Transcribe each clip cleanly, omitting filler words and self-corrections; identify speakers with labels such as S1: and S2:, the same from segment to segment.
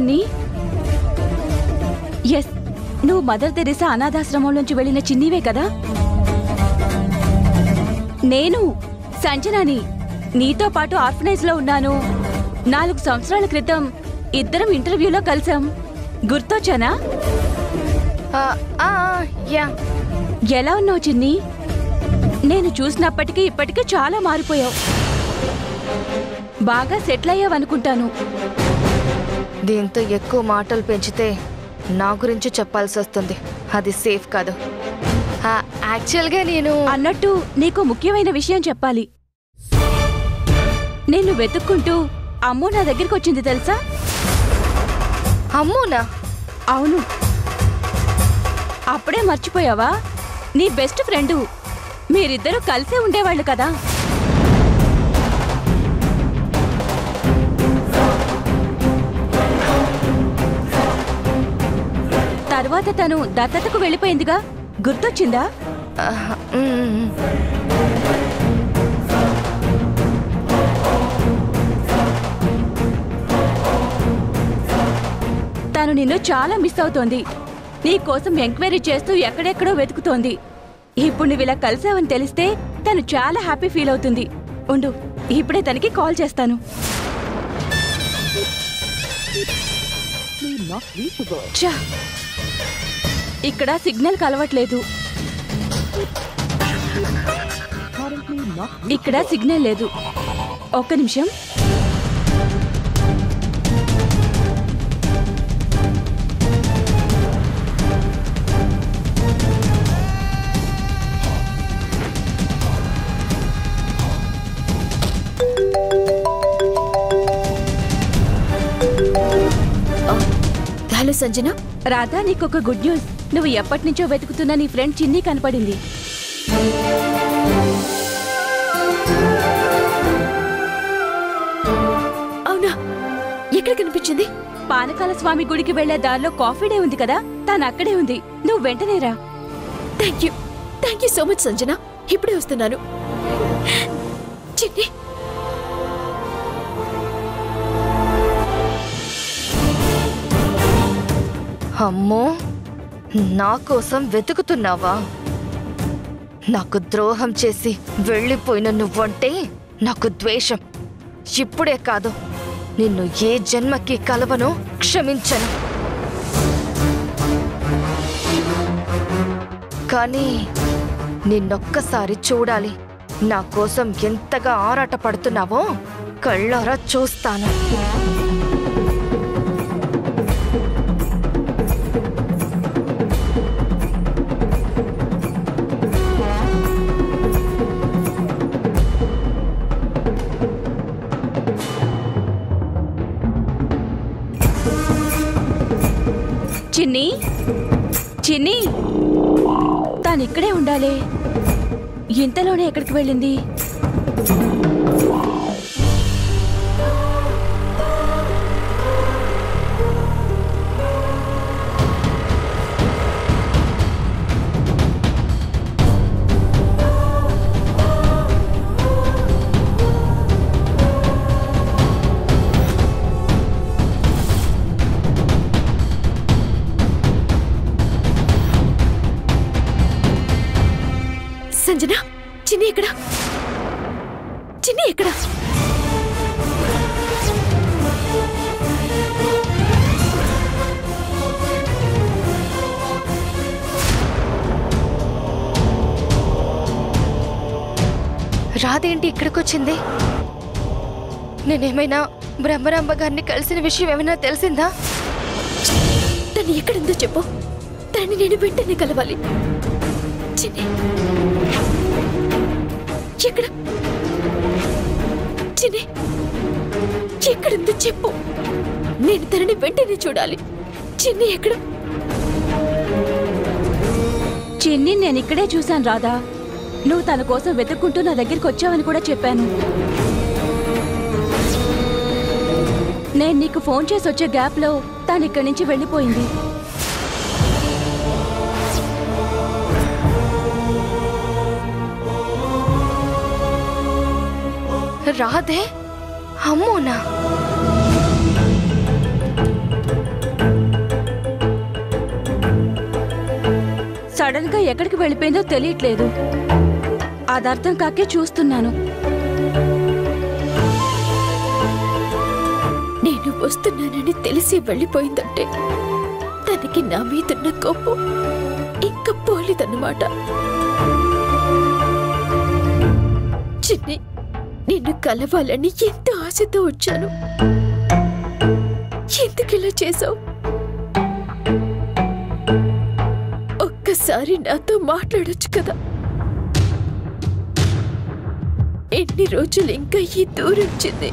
S1: చిన్ని ఎస్ నువ్వు mother Teresa అనాథాశ్రమం నుంచి వెళ్ళిన చిన్నివే కదా? నేను సంజనాని నీతో పాటు ఆర్ఫనైజ్ లో ఉన్నాను. 4 సంవత్సరాల క్రితం ఇద్దరం ఇంటర్వ్యూలో కలిసాం. గుర్తొచ్చానా? ఎలా ఉన్నావు చిన్ని? నేను చూసినప్పటికీ ఇప్పటికీ చాలా మారిపోయావు. బాగా సెటిల్ అయ్యావనుకుంటాను.
S2: దీంతో ఎక్కువ మాటలు పెంచితే నా గురించి చెప్పాల్సి వస్తుంది. అది సేఫ్ కాదు. యాక్చువల్గా నేను
S1: అన్నట్టు నీకు ముఖ్యమైన విషయం చెప్పాలి. నేను వెతుక్కుంటూ అమ్మో నా దగ్గరికి వచ్చింది తెలుసా?
S2: అమ్మోనా?
S1: అవును. అప్పుడే మర్చిపోయావా? నీ బెస్ట్ ఫ్రెండు. మీరిద్దరూ కలిసే ఉండేవాళ్ళు కదా. తర్వాత తను దత్తతకు వెళ్ళిపోయిందిగా, గుర్తొచ్చిందా? తను నిన్ను చాలా మిస్ అవుతోంది. నీ కోసం ఎంక్వైరీ చేస్తూ ఎక్కడెక్కడో వెతుకుతోంది. ఇప్పుడు నువ్వు ఇలా కలిసావని తెలిస్తే తను చాలా హ్యాపీ ఫీల్ అవుతుంది. ఉండు, ఇప్పుడే తనకి కాల్ చేస్తాను. ఇక్కడ సిగ్నల్ కలవట్లేదు. ఇక్కడ సిగ్నల్ లేదు. ఒక్క నిమిషం.
S3: హలో సంజన.
S1: రాధా, నీకొక గుడ్ న్యూస్. నువ్వు ఎప్పటి నుంచో వెతుకుతున్న నీ ఫ్రెండ్ చిన్ని కనపడింది.
S3: అవునా? ఎక్కడ కనిపించింది?
S1: పానకాల స్వామి గుడికి వెళ్లే దారిలో కాఫీ డే ఉంది కదా, తను అక్కడే ఉంది. నువ్వు వెంటనే రా.
S3: Thank you so much Sanjana. ఇప్పుడే వస్తున్నాను. చిన్ని,
S2: అమ్మో, నా కోసం వెతుకుతున్నావా? నాకు ద్రోహం చేసి వెళ్ళిపోయిన నువ్వంటే నాకు ద్వేషం. ఇప్పుడే కాదు, నిన్ను ఏ జన్మకి కలవను, క్షమించను. కానీ నిన్నొక్కసారి చూడాలి. నా కోసం ఎంతగా ఆరాట పడుతున్నావో కళ్ళారా చూస్తాను.
S1: చిన్ని, చిన్ని, తాను ఇక్కడే ఉండాలి. ఇంతలోనే ఎక్కడికి వెళ్ళింది?
S3: సంజన, చిన్ని ఎక్కడ? చిన్ని ఎక్కడ?
S2: రాదేంటి ఇక్కడికొచ్చింది? నేనేమైనా బ్రహ్మరాంబ గారిని కలిసిన విషయం ఏమైనా తెలిసిందా?
S3: తను ఎక్కడుందో చెప్పు. తనని నేను వెంటనే కలవాలి. చిన్ని ఎక్కడ? చిన్ని ఎక్కడుందో చెప్పు. నేను తనని వెంటనే చూడాలి. చిన్ని ఎక్కడ?
S1: చిన్ని నేను ఇక్కడే చూశాను రాధా. నువ్వు తన కోసం వెతుక్కుంటూ నా దగ్గరికి వచ్చావని కూడా చెప్పాను. నేను నీకు ఫోన్ చేసి వచ్చే గ్యాప్లో తను ఇక్కడి నుంచి వెళ్ళిపోయింది.
S2: రాధే? అమ్మోనా?
S1: సడన్ గా ఎక్కడికి వెళ్ళిపోయిందో తెలియట్లేదు. అది అర్థం కాకే చూస్తున్నాను.
S3: నేను వస్తున్నానని తెలిసి వెళ్ళిపోయిందంటే తనకి నా మీదున్న కోపం ఇంకా పోలేదన్నమాట. చిన్ని, నిన్ను కలవాలని ఎంతో ఆశతో వచ్చాను. ఎందుకు ఇలా చేసావు? ఒక్కసారి నాతో మాట్లాడొచ్చు కదా. ఎన్ని రోజులు ఇంకా ఈ దూరం చిన్ని?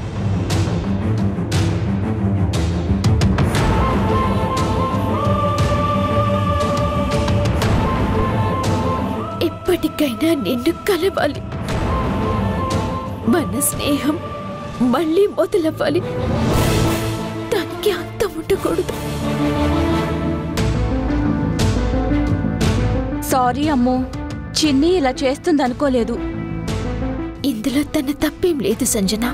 S3: ఎప్పటికైనా నిన్ను కలవాలి. మన స్నేహం మళ్ళీ మొదలవ్వాలి. దానికి అంతం ఉండకూడదు.
S1: సారీ అమ్మో, చిన్ని ఇలా చేస్తుందనుకోలేదు.
S3: ఇందులో తన తప్పేం లేదు సంజన.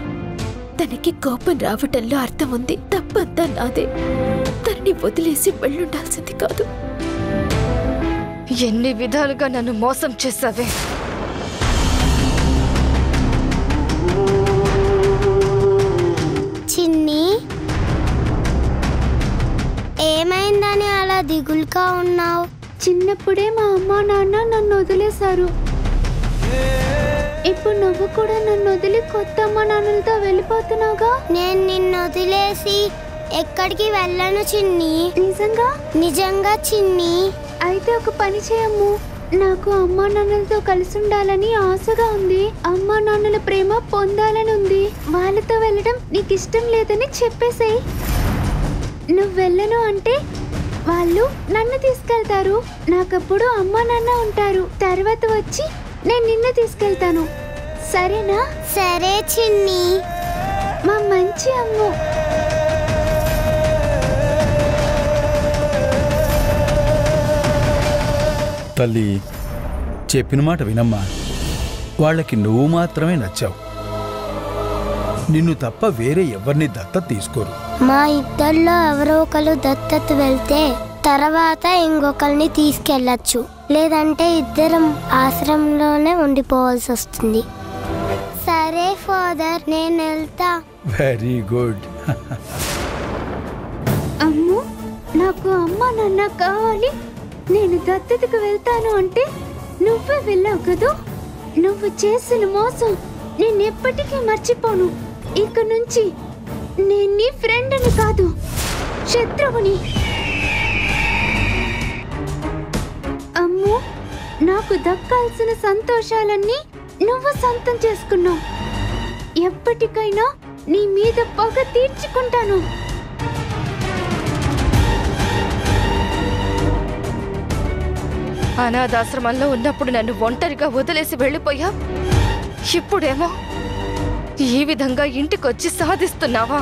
S3: తనకి కోపం రావటంలో అర్థం ఉంది. తప్పంతా నాదే. తనని వదిలేసి వెళ్ళుండాల్సింది కాదు.
S2: ఎన్ని విధాలుగా నన్ను మోసం చేశావే.
S4: చిన్ని, ఏమైందని అలా దిగులుగా ఉన్నావు?
S5: చిన్నప్పుడే మా అమ్మ నాన్న నన్ను వదిలేశారు. ఇప్పుడు నువ్వు కూడా నన్ను వదిలి కొత్త అమ్మ నాన్నలతో వెళ్ళిపోతున్నావుగా.
S4: నేను నిన్ను వదిలేసి ఎక్కడికి వెళ్ళను చిన్ని.
S5: నిజంగా?
S4: నిజంగా చిన్ని.
S5: అయితే ఒక పని చేయమ్ము. నాకు అమ్మా నాన్నలతో కలిసి ఉండాలని ఆశగా ఉంది. అమ్మా నాన్నల ప్రేమ పొందాలని ఉంది. వాళ్ళతో వెళ్ళడం నీకు ఇష్టం లేదని చెప్పేసేయ్. నువ్వు వెళ్ళను అంటే వాళ్ళు నన్ను తీసుకెళ్తారు. నాకప్పుడు అమ్మా నాన్న ఉంటారు. తర్వాత వచ్చి నేను నిన్ను తీసుకెళ్తాను. సరేనా?
S4: సరే చిన్ని.
S5: మా మంచి అమ్ము.
S6: తల్లి, చెప్పిన మాట వినమ్మా. వాళ్ళకి నువ్వు మాత్రమే నచ్చావు. నిన్ను తప్ప వేరే ఎవరిని దత్తత తీసుకోరు.
S4: మా ఇద్దరిలో ఎవరో ఒకరు దత్తత వెళ్తే తర్వాత ఇంకొకరిని తీసుకెళ్ళచ్చు. లేదంటే ఇద్దరం ఆశ్రమంలోనే ఉండిపోవాల్సి వస్తుంది. సరే ఫాదర్, నేను వెళ్తా.
S6: Very good.
S5: అమ్ము, నాకు అమ్మా నాన్న కావాలి. నేను దత్తతకు వెళ్తాను అంటే నువ్వే వెళ్ళావు కదూ. నువ్వు చేసిన మోసం నేను ఎప్పటికీ మర్చిపోను. ఇక నుంచి నేను నీ ఫ్రెండ్ని కాదు, శత్రువుని. అమ్ము, నాకు దక్కాల్సిన సంతోషాలన్నీ నువ్వు సొంతం చేసుకున్నావు. ఎప్పటికైనా నీ మీద పగ తీర్చుకుంటాను.
S2: అనాథాశ్రమంలో ఉన్నప్పుడు నన్ను ఒంటరిగా వదిలేసి వెళ్ళిపోయా. ఇప్పుడేమో ఈ విధంగా ఇంటికొచ్చి సాధిస్తున్నావా?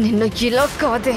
S2: నిన్ను ఇలా కాదే.